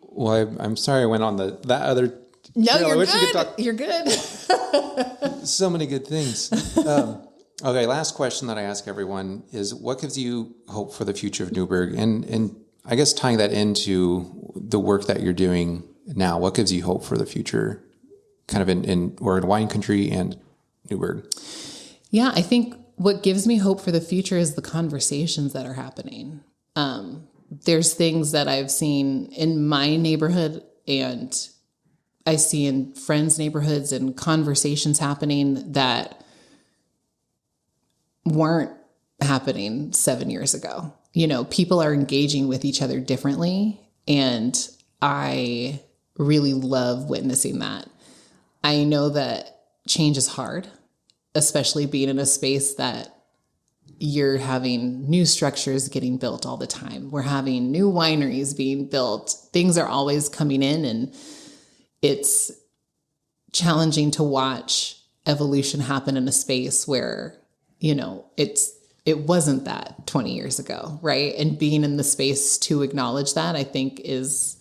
S2: Well, I'm sorry I went on that other. No, you're good. You're good. So many good things. Okay. Last question that I ask everyone is, what gives you hope for the future of Newburgh? And I guess tying that into the work that you're doing now, what gives you hope for the future kind of in wine country and Newburgh? Yeah. I think what gives me hope for the future is the conversations that are happening. There's things that I've seen in my neighborhood and I see in friends' neighborhoods and conversations happening that weren't happening 7 years ago. People are engaging with each other differently, and I really love witnessing that. I know that change is hard, especially being in a space that you're having new structures getting built all the time. We're having new wineries being built. Things are always coming in, and it's challenging to watch evolution happen in a space where, it wasn't that 20 years ago, right? And being in the space to acknowledge that, I think, is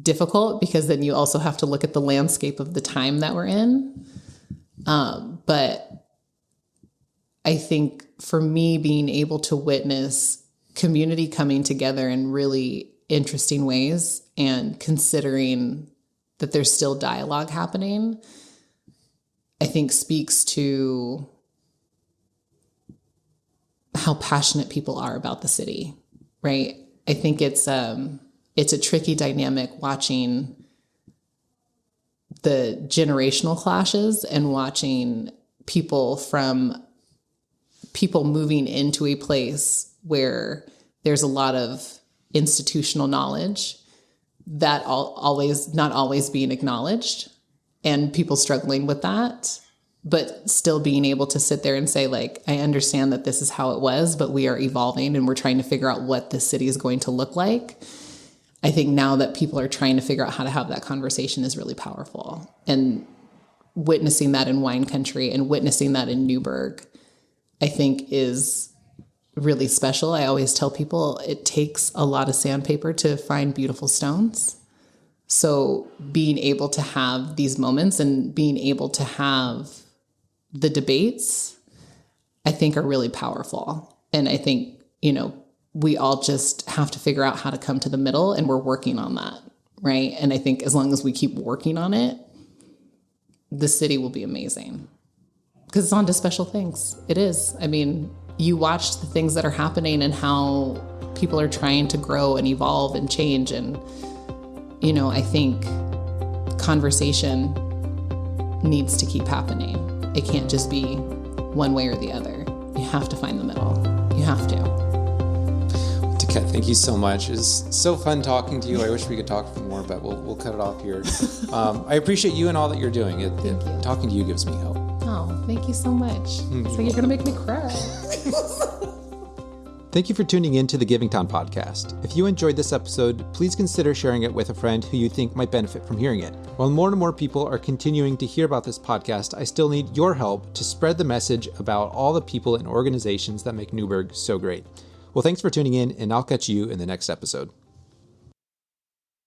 S2: difficult, because then you also have to look at the landscape of the time that we're in. But I think for me, being able to witness community coming together in really interesting ways and considering that there's still dialogue happening, I think speaks to how passionate people are about the city, right? I think it's a tricky dynamic watching the generational clashes and watching people moving into a place where there's a lot of institutional knowledge that not always being acknowledged, and people struggling with that, but still being able to sit there and say, like, I understand that this is how it was, but we are evolving and we're trying to figure out what this city is going to look like. I think now that people are trying to figure out how to have that conversation is really powerful. And witnessing that in wine country and witnessing that in Newburgh, I think is really special. I always tell people it takes a lot of sandpaper to find beautiful stones. So being able to have these moments and being able to have the debates, I think are really powerful. And I think, we all just have to figure out how to come to the middle, and we're working on that, right? And I think as long as we keep working on it, the city will be amazing. Because it's on to special things. It is. I mean, you watch the things that are happening and how people are trying to grow and evolve and change. And, I think conversation needs to keep happening. It can't just be one way or the other. You have to find the middle. You have to.
S1: Tiquette, thank you so much. It's so fun talking to you. I wish we could talk for more, but we'll cut it off here. I appreciate you and all that you're doing. Talking to you gives me hope.
S2: Oh, thank you so much. So you're going to make me cry.
S1: Thank you for tuning in to the Giving Town podcast. If you enjoyed this episode, please consider sharing it with a friend who you think might benefit from hearing it. While more and more people are continuing to hear about this podcast, I still need your help to spread the message about all the people and organizations that make Newburgh so great. Well, thanks for tuning in, and I'll catch you in the next episode.